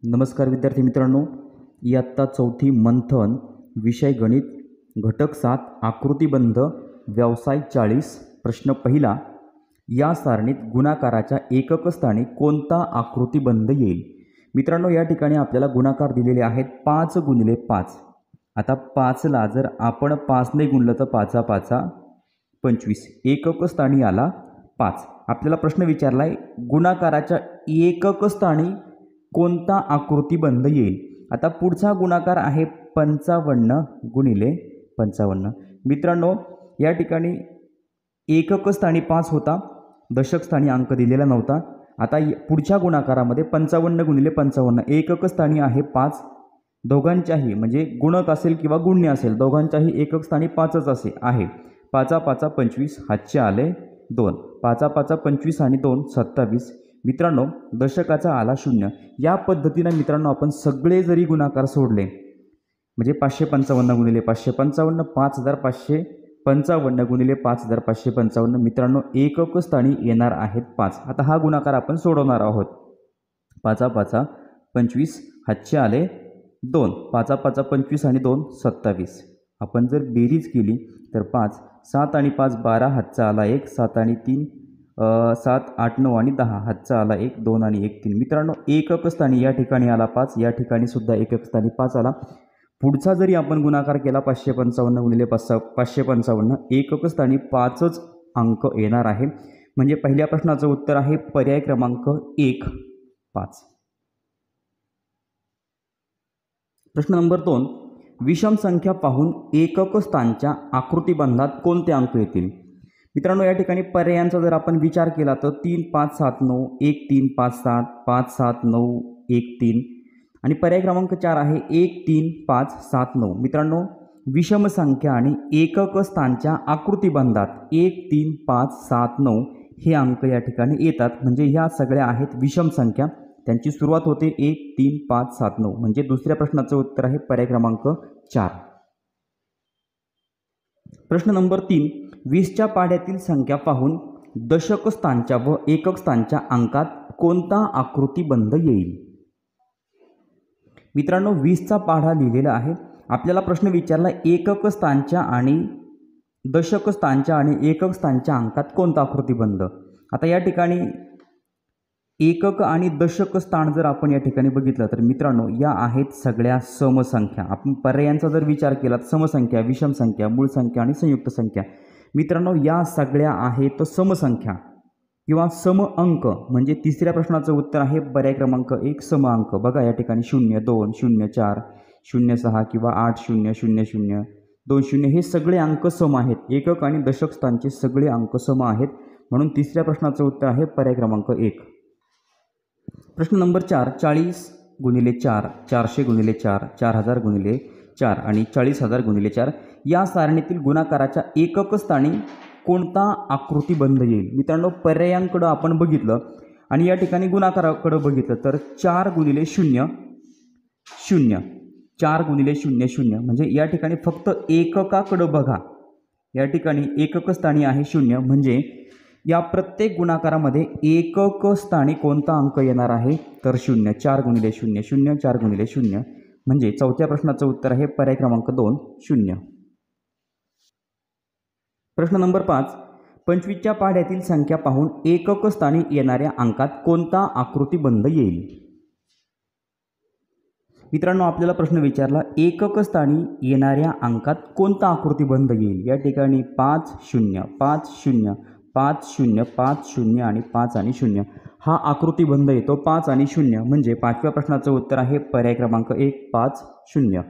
नमस्कार विद्यार्थी मित्रांनो, इयत्ता चौथी मंथन, विषय गणित, घटक 7, आकृतिबंध, व्यवसाय 40, प्रश्न पहिला. या सारणीत गुणाकाराच्या एकक स्थानी कोणता आकृतिबंध येईल? मित्रांनो, या ठिकाणी आपल्याला गुणाकार दिलेले आहेत 5 गुणिले 5. आता 5ला जर आपण 5ने गुणलं तर 5 5 25, एकक स्थानी आला 5. आपल्याला प्रश्न विचारला आहे गुणाकाराच्या एकक स्थानी कोणता आकृतिबंध येईल? आता पुढचा गुणाकार आहे 55 गुणिले 55. मित्रांनो, या ठिकाणी एकक स्थानी 5 होता, दशक स्थानी अंक दिलेला नव्हता. आता पुढच्या गुणाकारामध्ये 55 गुणिले 55, एकक स्थानी आहे 5. दोघांच्याही म्हणजे गुणक असेल किंवा गुण्य असेल, दोघांच्याही एकक स्थानी 5च असे आहे. 5 5 25, हातचे आले 2. 5 5 25 आणि 2 27. मित्रांनो, दशकाचा आला 0. या पद्धतीने मित्रांनो आपण सगळे जरी गुणाकार सोडले म्हणजे 555 गुणिले 555, 5555 गुणिले 5555, मित्रांनो एकक स्थानी येणार आहेत 5. आता हा गुणाकार आपण सोडवणार आहोत. 5 5 25, हातचे आले 2. 5 5 25 आणि 2 27. आपण जर बेरीज केली तर 5 7 आणि 5 12, हातचा आला 1. 7 आणि 3 7 8 9 आणि 10, हातचा आला 1. 2 आणि 1 3. मित्रांनो, एकक स्थानी या ठिकाणी आला 5, या ठिकाणी सुद्धा एकक स्थानी 5 आला. पुढचा जरी आपण गुणाकार केला 555 गुणिले 555, एकक स्थानी 5च अंक येणार आहे. म्हणजे पहिल्या प्रश्नाचं उत्तर आहे पर्याय क्रमांक 1 5. प्रश्न नंबर 2. विषम संख्या पाहून एकक स्थानच्या आकृतिबंधात कोणते अंक येतील? मित्रांनो, या ठिकाणी पर्यायांचा जर आपण विचार केला तर 3 5 7 9, 1 3 5 7, 5 7 9 1 3 आणि पर्याय क्रमांक 4 आहे 1 3 5 7 9. मित्रांनो, विषम संख्या आणि एकक स्थानच्या आकृतिबंधात 1 3 5 7 9 हे अंक या ठिकाणी येतात. म्हणजे ह्या सगळ्या आहेत विषम संख्या. त्यांची सुरुवात होते 1 3 5 7 9. म्हणजे दुसऱ्या प्रश्नाचं उत्तर आहे पर्याय क्रमांक 4. प्रश्न नंबर 3. 20च्या पाढ्यातील संख्या पाहून दशक स्थानच्या व एकक स्थानच्या अंकात कोणता आकृतिबंध येईल? मित्रांनो, 20चा पाढा लिहिलेला आहे. आपल्याला प्रश्न विचारला एकक स्थानच्या आणि दशक स्थानच्या आणि एकक स्थानच्या अंकात कोणता आकृतिबंध. आता या ठिकाणी एकक आणि दशक स्थान जर आपण या ठिकाणी बघितलं तर मित्रांनो या आहेत सगळ्या समसंख्या. आपण पर्यायांचा जर विचार केला तर समसंख्या, विषम संख्या, मूळ संख्या आणि संयुक्त संख्या. मित्रांनो, या सगळ्या आहेत समसंख्या किंवा सम अंक. म्हणजे तिसऱ्या प्रश्नाचं उत्तर आहे पर्याय क्रमांक 1 सम अंक. बघा या ठिकाणी 0 2 0 4 0 6 किंवा 8 0 0 0 2 0 हे सगळे अंक सम आहेत. एकक आणि दशक स्थानचे सगळे अंक सम आहेत. म्हणून तिसऱ्या प्रश्नाचं उत्तर आहे पर्याय क्रमांक 1. प्रश्न नंबर 4. 40 गुणिले 4, 400 गुणिले 4, 4000 गुणिले 4 आणि 40000 गुणिले 4 या सारणीतील गुणाकाराच्या एकक स्थानी कोणता आकृतिबंध येईल? मित्रांनो, पर्यायांकडे आपण बघितलं आणि या ठिकाणी गुणाकाराकडे बघितलं तर 4 गुणिले 0 0, 4 गुणिले 0 0. म्हणजे या ठिकाणी फक्त एककाकडे बघा. या ठिकाणी एकक स्थानी आहे 0. म्हणजे या प्रत्येक गुणाकारामध्ये एकक स्थानी कोणता अंक येणार आहे तर 0. 4 गुणिले 0 0, 4 गुणिले 0. म्हणजे चौथ्या प्रश्नाचं उत्तर आहे पर्याय क्रमांक 2 0. प्रश्न नंबर 5. 25च्या पाढ्यातील संख्या पाहून एकक स्थानी येणाऱ्या अंकात कोणता आकृतिबंध येईल? मित्रांनो, आपल्याला प्रश्न विचारला एकक स्थानी येणाऱ्या अंकात कोणता आकृतिबंध येईल. या ठिकाणी 5 0 5 0 5 0 5 0 आणि 5 आणि 0 हा आकृतिबंध येतो. 5 आणि 0 म्हणजे पाचव्या प्रश्नाचं उत्तर आहे पर्याय क्रमांक 1 5 0.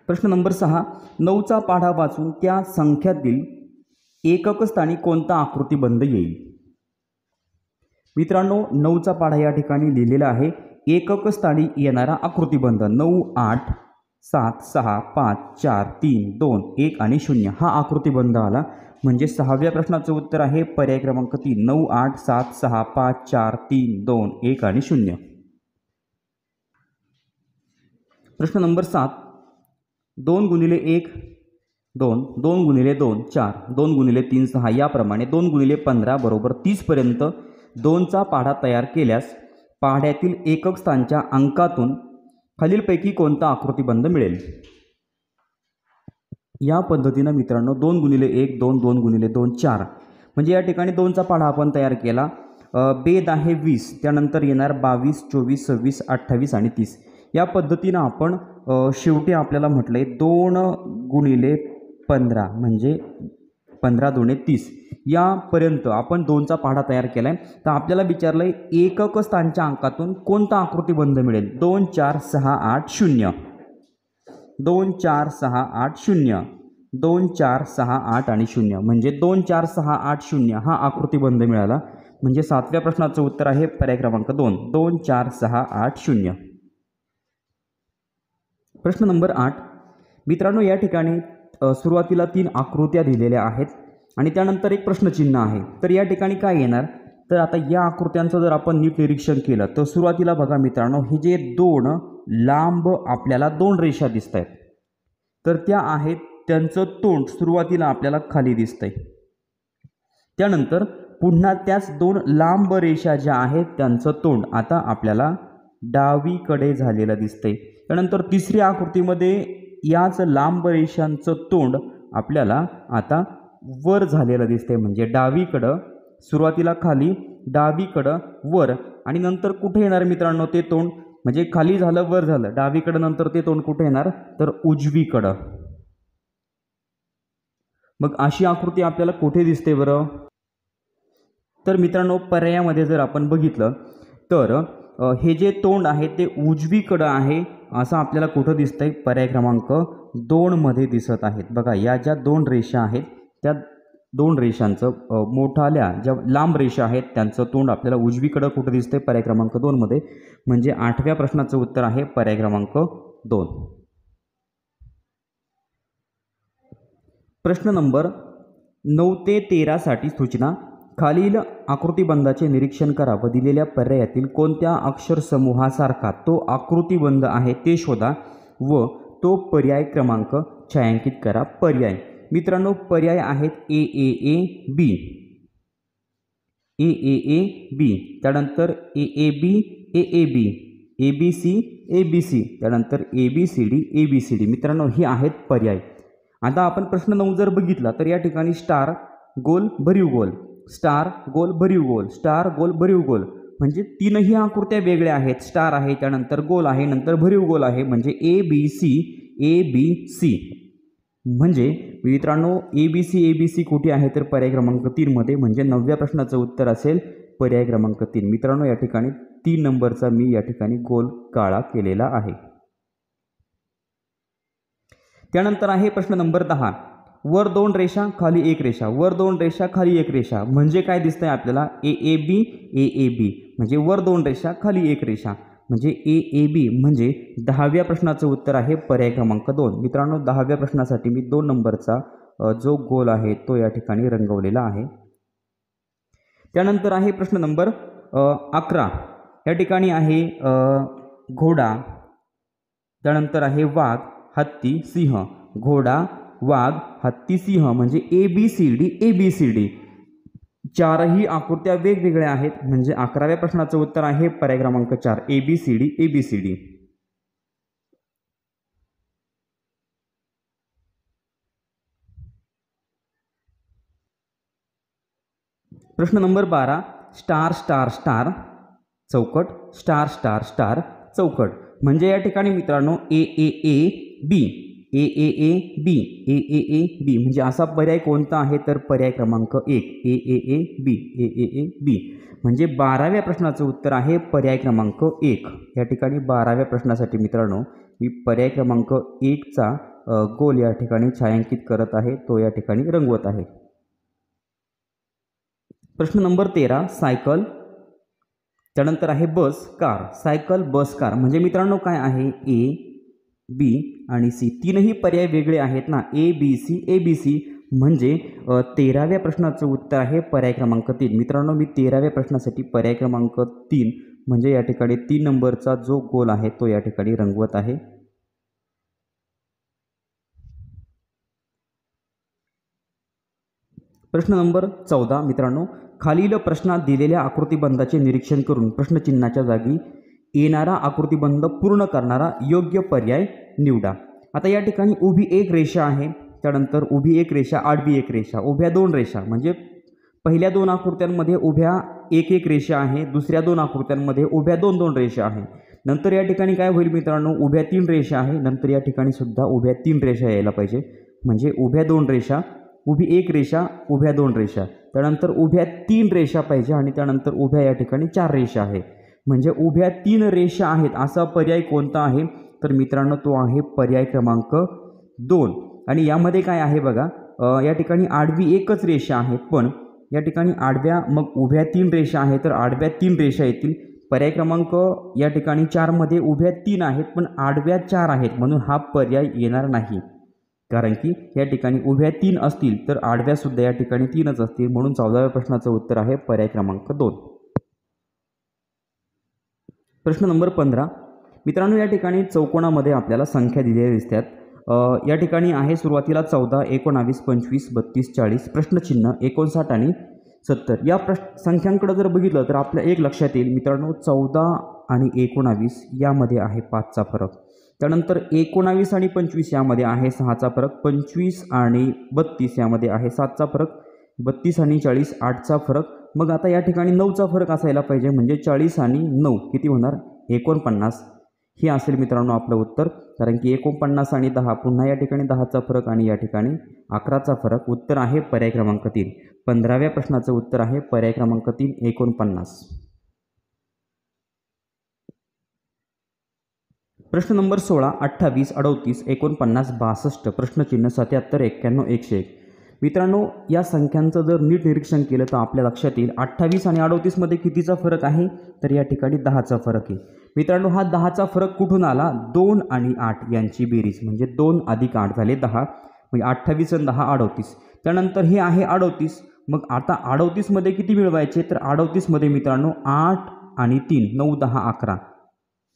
प्रश्न नंबर 6. 9चा पाढा वाचून त्या संख्यातील एकक स्थानी कोणता आकृतिबंध येईल? मित्रांनो, 9चा पाढा या ठिकाणी लिहिलेला आहे. एकक स्थानी येणारा आकृतिबंध 9 8 7 6 5 4 3 2 1 आणि 0 हा आकृतिबंध आला. म्हणजे सहाव्या प्रश्नाचं उत्तर आहे पर्याय क्रमांक 3 9 8 7 6 5 4 3 2 1 आणि 0. प्रश्न नंबर 7. 2 गुणिले 1 2, 2 गुणिले 2 4, 2 गुणिले 3 6 याप्रमाणे 2 गुणिले 15 बरोबर 30 पर्यंत 2चा पाढा तयार केल्यास पाढ्यातील एकक स्थानच्या अंकातून खालीलपैकी कोणता आकृतिबंध मिळेल? या पद्धतीनं मित्रांनो 2 गुणिले 1 2 2 गुणिले 2 4 म्हणजे या ठिकाणी 2चा पाढा आपण तयार केला. बेद आहे 20, त्यानंतर येणार 22 24 26 28 आणि 30. या पद्धतीनं आपण शेवटी आपल्याला म्हटलंय 2 गुणिले 15 म्हणजे 15 दुणे 30 यापर्यंत आपण 2चा पाढा तयार केला आहे. तर आपल्याला विचारलं आहे एकक स्थानच्या अंकातून कोणता आकृतिबंध मिळेल? 2 4 6 8 0 2 4 6 8 0 2 4 6 8 आणि 0 म्हणजे 2 4 6 8 0 हा आकृतिबंध मिळाला. म्हणजे 7व्या प्रश्नाचं उत्तर आहे पर्याय क्रमांक 2 2 4 6 8 0. प्रश्न नंबर 8 मित्रांनो, या ठिकाणी सुरुवातीला 3 आकृत्या दिलेल्या आहेत आणि त्यानंतर एक प्रश्नचिन्ह आहे. तर या ठिकाणी काय येणार? तर आता या आकृत्यांचं जर आपण नीट निरीक्षण केलं तर सुरुवातीला बघा मित्रांनो, हे जे 2 लांब आपल्याला 2 रेषा दिसत आहेत तर त्या आहेत, त्यांचं तोंड सुरुवातीला आपल्याला खाली दिसतंय. त्यानंतर पुन्हा त्याच 2 लांब रेषा ज्या आहेत त्यांचं तोंड आता आपल्याला डावीकडे झालेलं दिसतंय. त्यानंतर तिसऱ्या आकृतीमध्ये याच लांब रेषांचं तोंड आपल्याला आता वर झालेलं दिसतंय. म्हणजे डावीकडं सुरुवातीला खाली, डावीकडं वर आणि नंतर कुठे येणार मित्रांनो ते तोंड? म्हणजे खाली झालं वर झालं, डावीकडं नंतर ते तोंड कुठे येणार? तर उजवीकडं. मग अशी आकृती आपल्याला कुठे दिसते बरं? तर मित्रांनो, पर्यायामध्ये जर आपण बघितलं तर हे जे तोंड आहे ते उजवीकडं आहे असं आपल्याला कुठं दिसतंय? पर्याय क्रमांक 2 मध्ये दिसत आहेत. बघा, या ज्या 2 रेषा आहेत त्या 2 रेषांचं मोठाल्या ज्या लांब रेषा आहेत त्यांचं तोंड आपल्याला उजवीकडं कुठं दिसतंय? पर्याय क्रमांक 2 मध्ये. म्हणजे 8व्या प्रश्नाचं उत्तर आहे पर्याय क्रमांक 2. प्रश्न नंबर 9 ते 13 साठी सूचना. खालील आकृतिबंधाचे निरीक्षण करा व दिलेल्या पर्यायातील कोणत्या अक्षर समूहासारखा तो आकृतिबंध आहे ते शोधा व तो पर्याय क्रमांक छायांकित करा. पर्याय मित्रांनो, पर्याय आहेत AAA B, AAA B, त्यानंतर AAB AAB, ABC ABC, त्यानंतर ABCD ABCD. मित्रांनो, हे आहेत पर्याय. आता आपण प्रश्न 9 जर बघितला तर या ठिकाणी स्टार गोल भरीव गोल, स्टार गोल भरीव गोल, स्टार गोल भरीव गोल म्हणजे 3ही आकृत्या वेगळ्या आहेत. स्टार आहे, त्यानंतर गोल आहे, नंतर भरीव गोल आहे. म्हणजे ABC ABC. म्हणजे मित्रांनो ABC ABC कुठे आहे? तर पर्याय क्रमांक 3 मध्ये. म्हणजे 9व्या प्रश्नाचं उत्तर असेल पर्याय क्रमांक 3. मित्रांनो, या ठिकाणी 3 नंबरचा मी या ठिकाणी गोल काळा केलेला आहे. त्यानंतर आहे प्रश्न नंबर 10. वर 2 रेषा खाली 1 रेषा, वर 2 रेषा खाली 1 रेषा म्हणजे काय दिसतंय आपल्याला? AAB AAB म्हणजे वर 2 रेषा खाली 1 रेषा म्हणजे AAB. म्हणजे 10व्या प्रश्नाचं उत्तर आहे पर्याय क्रमांक 2. मित्रांनो, 10व्या प्रश्नासाठी मी 2 नंबरचा जो गोल आहे तो या ठिकाणी रंगवलेला आहे. त्यानंतर आहे प्रश्न नंबर 11. या ठिकाणी आहे घोडा, त्यानंतर आहे वाघ, हत्ती, सिंह. घोडा, वाघ, हत्ती, सिंह म्हणजे ABCD ABCD. 4ही आकृत्या वेगवेगळ्या आहेत. म्हणजे 11व्या प्रश्नाचं उत्तर आहे पर्याय क्रमांक 4 ABCD ABCD. प्रश्न नंबर 12. स्टार स्टार स्टार चौकट, स्टार स्टार स्टार चौकट म्हणजे या ठिकाणी मित्रांनो AAA B AAA B AAA B म्हणजे असा पर्याय कोणता आहे? तर पर्याय क्रमांक 1 AAA B AAA B. म्हणजे 12व्या प्रश्नाचं उत्तर आहे पर्याय क्रमांक 1. या ठिकाणी 12व्या प्रश्नासाठी मित्रांनो मी पर्याय क्रमांक 1चा गोल या ठिकाणी छायांकित करत आहे, तो या ठिकाणी रंगवत आहे. प्रश्न नंबर 13. सायकल, त्यानंतर आहे bus car. Cycle bus car म्हणजे मित्रांनो काय आहे? A B आणि C. 3ही पर्याय वेगळे आहेत ना, ABC ABC. म्हणजे 13व्या प्रश्नाचं उत्तर आहे पर्याय क्रमांक 3. मित्रांनो, मी 13व्या प्रश्नासाठी पर्याय क्रमांक 3 म्हणजे या ठिकाणी 3 नंबरचा जो गोल आहे तो या ठिकाणी रंगवत आहे. प्रश्न नंबर 14 मित्रांनो, खालील प्रश्नात दिलेल्या आकृतिबंधाचे निरीक्षण करून प्रश्नचिन्हाच्या जागी येणारा आकृतिबंध पूर्ण करणारा योग्य पर्याय निवडा. आता या ठिकाणी उभी एक रेषा आहे, त्यानंतर उभी एक रेषा, आडवी एक रेषा, उभ्या दोन रेषा, म्हणजे पहिल्या दोन आकृत्यांमध्ये उभ्या एक एक रेषा आहे, दुसऱ्या दोन आकृत्यांमध्ये उभ्या दोन दोन रेषा आहे. नंतर या ठिकाणी काय होईल मित्रांनो, उभ्या तीन रेषा आहे, नंतर या ठिकाणी सुद्धा उभ्या तीन रेषा यायला पाहिजे, म्हणजे उभ्या दोन रेषा, उभी एक रेषा, उभ्या दोन रेषा, त्यानंतर उभ्या तीन रेषा पाहिजे आणि त्यानंतर उभ्या या ठिकाणी चार रेषा आहे, म्हणजे उभ्या तीन रेषा आहेत. असा पर्याय कोणता आहे तर मित्रांनो तो आहे पर्याय क्रमांक 2. आणि यामध्ये काय आहे बघा, या ठिकाणी आडवी एकच रेषा आहे, पण या ठिकाणी आडव्या मग उभ्या तीन रेषा आहे, तर आडव्या तीन रेषा येतील. पर्याय क्रमांक या ठिकाणी 4 मध्ये उभ्या तीन आहेत पण आडव्या 4 आहेत, म्हणून हा पर्याय येणार नाही. कारण की या ठिकाणी उभ्या तीन असतील तर आडव्या सुद्धा या ठिकाणी तीनच असतील, म्हणून 14व्या प्रश्नाचं उत्तर आहे पर्याय क्रमांक 2. प्रश्न नंबर 15 मित्रांनो, या ठिकाणी चौकोनामध्ये आपल्याला संख्या दिलेल्या दिसतात. या ठिकाणी आहे सुरुवातीला 14, 19, 25, 32, 40, प्रश्नचिन्ह 59 आणि 70. या संख्यांकडे जर बघितलं तर आपल्या एक लक्षात येईल मित्रांनो, 14 आणि 19 यामध्ये आहे 5चा फरक, त्यानंतर 19 आणि 25 यामध्ये आहे 6चा फरक, 25 आणि 32 यामध्ये आहे 7चा फरक, 32 आणि 40 8चा फरक. मग आता या ठिकाणी 9चा फरक असायला पाहिजे, म्हणजे 40 आणि 9 किती होणार 49. हे असेल मित्रांनो आपलं उत्तर, कारण की 49 आणि 10 पुन्हा या ठिकाणी 10चा फरक आणि या ठिकाणी 11चा फरक. उत्तर आहे पर्याय क्रमांक 3. 15व्या प्रश्नाचं उत्तर आहे पर्याय क्रमांक 3 49. प्रश्न नंबर 16, 28, 38, 49, 62, प्रश्नचिन्ह 77, 91, 101. मित्रांनो, या संख्यांचं जर नीट निरीक्षण केलं तर आपल्या लक्षात येईल 28 आणि 38 मध्ये कितीचा फरक आहे तर या ठिकाणी 10चा फरक आहे. मित्रांनो, हा 10चा फरक कुठून आला, 2 आणि 8 यांची बेरीज, म्हणजे 2 अधिक 8 झाले 10, म्हणजे 28 आणि 10 38. त्यानंतर हे आहे 38. मग आता 38 मध्ये किती मिळवायचे तर 38 मध्ये मित्रांनो 8 आणि 3 9 10 11,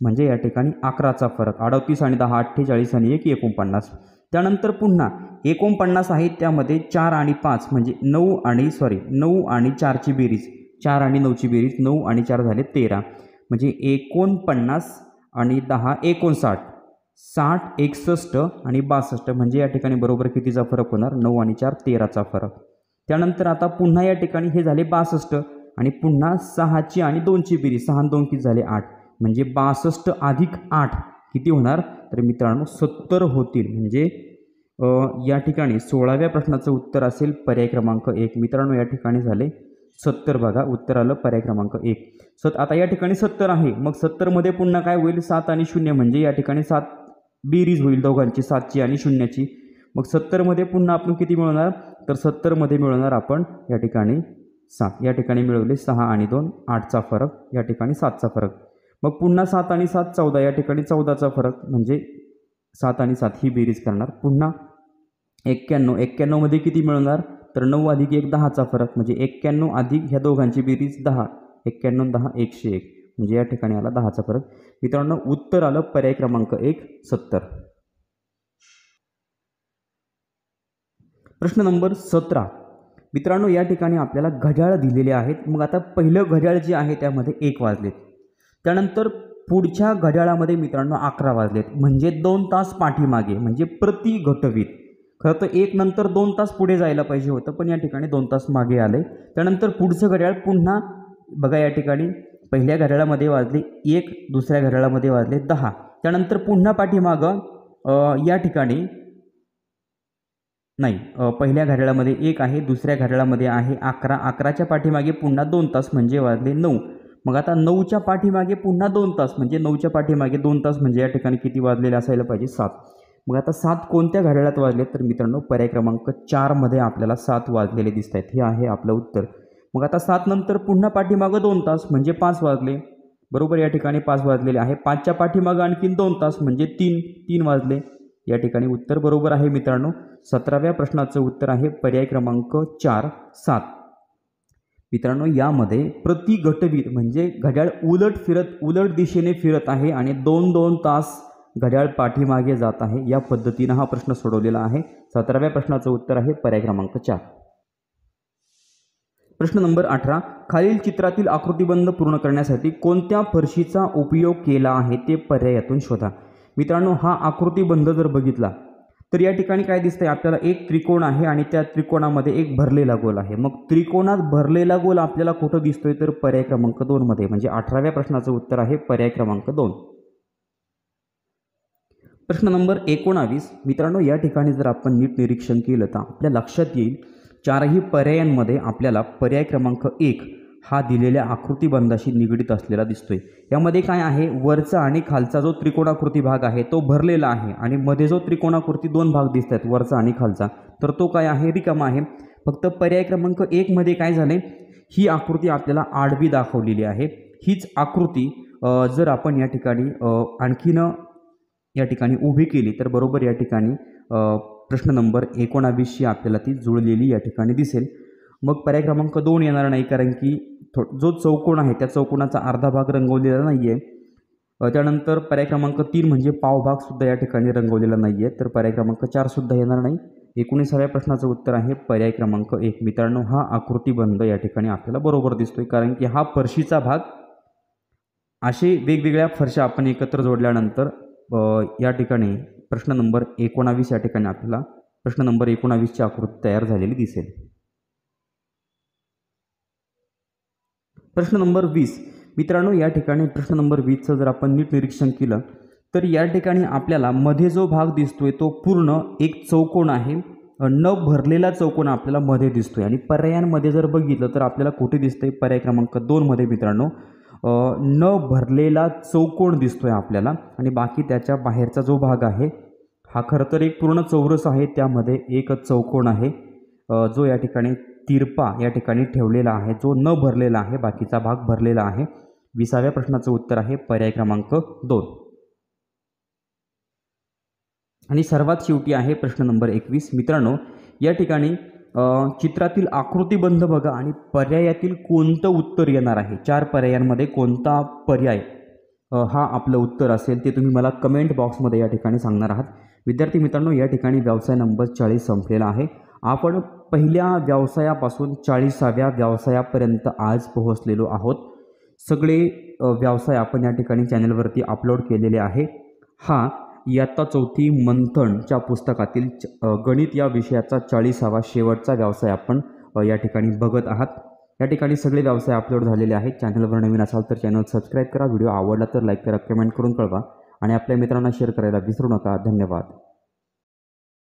म्हणजे या ठिकाणी 11चा फरक. 38 आणि 10 48 आणि 1 49. त्यानंतर पुन्हा 49 आहे, त्यामध्ये 4 आणि 5 म्हणजे 9 आणि 4ची बेरीज, 4 आणि 9ची बेरीज 9 आणि 4 झाले 13, म्हणजे 49 आणि 10 59, 60 61 आणि 62, म्हणजे या ठिकाणी बरोबर कितीचा फरक होणार 9 आणि 4 13चा फरक. त्यानंतर आता पुन्हा या ठिकाणी हे झाले 62 आणि पुन्हा 6ची आणि 2ची बेरीज, 6 आणि 2 किती झाले 8, म्हणजे 62 अधिक 8 किती होणार तर मित्रांनो 70 होतील. म्हणजे या ठिकाणी 16व्या प्रश्नाचं उत्तर असेल पर्याय क्रमांक 1. मित्रांनो, या ठिकाणी झाले 70. बघा उत्तर आलं पर्याय क्रमांक 1. आता या ठिकाणी 70 आहे, मग 70 मध्ये पुन्हा काय होईल 7 आणि 0, म्हणजे या ठिकाणी 7 बेरीज होईल दोघांची, 7ची आणि 0ची. मग 70 मध्ये पुन्हा आपण किती मिळवणार तर 70 मध्ये मिळवणार आपण या ठिकाणी 7. या ठिकाणी मिळवले 6 आणि 2 8चा फरक, या ठिकाणी 7चा फरक. मग पुन्हा 7 आणि 7 14, या ठिकाणी 14चा फरक, म्हणजे 7 आणि 7 ही बेरीज करणार. पुन्हा 91 मध्ये किती मिळवणार तर 9 अधिक 1 10चा फरक, म्हणजे 91 अधिक ह्या दोघांची बेरीज 10, 91 10 101, म्हणजे या ठिकाणी आला 10चा फरक. मित्रांनो, उत्तर आलं पर्याय क्रमांक 1 70. प्रश्न नंबर 17 मित्रांनो, या ठिकाणी आपल्याला घड्याळ दिलेले आहेत. मग आता पहिलं घड्याळ जे आहे त्यामध्ये 1 वाजलेत, त्यानंतर पुढच्या घड्याळामध्ये मित्रांनो 11 वाजलेत, म्हणजे 2 तास पाठीमागे, म्हणजे प्रति घटवीत. खरं तर 1 नंतर 2 तास पुढे जायला पाहिजे होतं, पण या ठिकाणी 2 तास मागे आले. त्यानंतर पुढचं घड्याळ पुन्हा बघा, या ठिकाणी पहिल्या घड्याळामध्ये वाजले 1, दुसऱ्या घड्याळामध्ये वाजले 10, त्यानंतर पुन्हा पाठीमागं या ठिकाणी नाही, पहिल्या घड्याळामध्ये 1 आहे, दुसऱ्या घड्याळामध्ये आहे 11, 11च्या पाठीमागे पुन्हा 2 तास म्हणजे वाजले 9. मग आता 9च्या पाठीमागे पुन्हा 2 तास, म्हणजे 9च्या पाठीमागे 2 तास, म्हणजे या ठिकाणी किती वाजलेले असायला पाहिजे 7. मग आता 7 कोणत्या घड्याळात वाजले तर मित्रांनो पर्याय क्रमांक 4 मध्ये आपल्याला 7 वाजलेले दिसत आहेत. हे आहे आपलं उत्तर. मग आता 7 नंतर पुन्हा पाठीमागं 2 तास, म्हणजे 5 वाजले, बरोबर या ठिकाणी 5 वाजलेले आहे. 5च्या पाठीमागं आणखीन 2 तास, म्हणजे 3 वाजले, या ठिकाणी उत्तर बरोबर आहे मित्रांनो. 17व्या प्रश्नाचं उत्तर आहे पर्याय क्रमांक 4 7. मित्रांनो, यामध्ये प्रति घटवीत म्हणजे घड्याळ उलट दिशेने फिरत आहे आणि 2-2 तास घड्याळ पाठीमागे जात आहे. या पद्धतीनं हा प्रश्न सोडवलेला आहे. 17व्या प्रश्नाचं उत्तर आहे पर्याय क्रमांक 4. प्रश्न नंबर 18, खालील चित्रातील आकृतिबंध पूर्ण करण्यासाठी कोणत्या फरशीचा उपयोग केला आहे ते पर्यायातून शोधा. मित्रांनो, हा आकृतिबंध जर बघितला तर या ठिकाणी काय दिसतंय आपल्याला, एक त्रिकोण आहे आणि त्या त्रिकोणामध्ये एक भरलेला गोल आहे. मग त्रिकोणात भरलेला गोल आपल्याला कुठं दिसतोय तर पर्याय क्रमांक 2 मध्ये, म्हणजे 18व्या प्रश्नाचं उत्तर आहे पर्याय क्रमांक 2. प्रश्न नंबर 19, मित्रांनो या ठिकाणी जर आपण नीट निरीक्षण केलं तर आपल्या लक्षात येईल चारही पर्यायांमध्ये आपल्याला पर्याय क्रमांक 1 हा दिलेल्या आकृतिबंधाशी निगडीत असलेला दिसतोय. यामध्ये काय आहे, वरचा आणि खालचा जो त्रिकोणाकृती भाग आहे तो भरलेला आहे आणि मध्ये जो त्रिकोणाकृती 2 भाग दिसत आहेत वरचा आणि खालचा, तर तो काय आहे, रिकामा आहे. फक्त पर्याय क्रमांक 1 मध्ये काय झाले, ही आकृती आपल्याला आडवी दाखवलेली आहे. हीच आकृती जर आपण या ठिकाणी आणखीन या ठिकाणी उभी केली तर बरोबर या ठिकाणी प्रश्न नंबर 19शी आपल्याला ती जुळलेली या ठिकाणी दिसेल. मग पर्याय क्रमांक 2 येणार नाही, कारण की जो चौकोन आहे त्या चौकोनाचा अर्धा भाग रंगवलेला नाही आहे. त्यानंतर पर्याय क्रमांक 3 म्हणजे पावभाग सुद्धा या ठिकाणी रंगवलेला नाही आहे, तर पर्याय क्रमांक 4 सुद्धा येणार नाही. 19व्या प्रश्नाचं उत्तर आहे पर्याय क्रमांक 1. मित्रांनो, हा आकृतिबंध या ठिकाणी आपल्याला बरोबर दिसतोय, कारण की हा फरशीचा भाग, असे वेगवेगळ्या फरशा आपण एकत्र जोडल्यानंतर या ठिकाणी प्रश्न नंबर 19 या ठिकाणी आपल्याला प्रश्न नंबर 19ची आकृती तयार झालेली दिसेल. प्रश्न नंबर 20, मित्रांनो या ठिकाणी प्रश्न नंबर 20चं जर आपण नीट निरीक्षण केलं तर या ठिकाणी आपल्याला मध्ये जो भाग दिसतोय तो पूर्ण एक चौकोन आहे, न भरलेला चौकोन आपल्याला मध्ये दिसतोय. आणि पर्यायांमध्ये जर बघितलं तर आपल्याला कुठे दिसतंय, पर्याय क्रमांक 2 मध्ये मित्रांनो न भरलेला चौकोन दिसतोय आपल्याला. आणि बाकी त्याच्या बाहेरचा जो भाग आहे हा खरं तर एक पूर्ण चौरस आहे, त्यामध्ये एक चौकोन आहे जो या ठिकाणी तिरपा या ठिकाणी ठेवलेला आहे, जो न भरलेला आहे, बाकीचा भाग भरलेला आहे. 20व्या प्रश्नाचं उत्तर आहे पर्याय क्रमांक 2. आणि सर्वात शेवटी आहे प्रश्न नंबर 21. मित्रांनो या ठिकाणी चित्रातील आकृतिबंध बघा आणि पर्यायातील कोणतं उत्तर येणार आहे, 4 पर्यायांमध्ये कोणता पर्याय हा आपलं उत्तर असेल ते तुम्ही मला कमेंट बॉक्समध्ये या ठिकाणी सांगणार आहात. विद्यार्थी मित्रांनो, या ठिकाणी व्यवसाय नंबर 40 संपलेला आहे. आपण पहिल्या व्यवसायापासून 40व्या व्यवसायापर्यंत आज पोहोचलेलो आहोत. सगळे व्यवसाय आपण या ठिकाणी चॅनलवरती अपलोड केलेले आहे. हा इयत्ता 4थी मंथनच्या पुस्तकातील गणित या विषयाचा 40वा शेवटचा व्यवसाय आपण या ठिकाणी बघत आहात. या ठिकाणी सगळे व्यवसाय अपलोड झालेले आहेत. चॅनलवर नवीन असाल तर चॅनल सबस्क्राईब करा, व्हिडिओ आवडला तर लाईक करा, कमेंट करून कळवा आणि आपल्या मित्रांना शेअर करायला विसरू नका. धन्यवाद.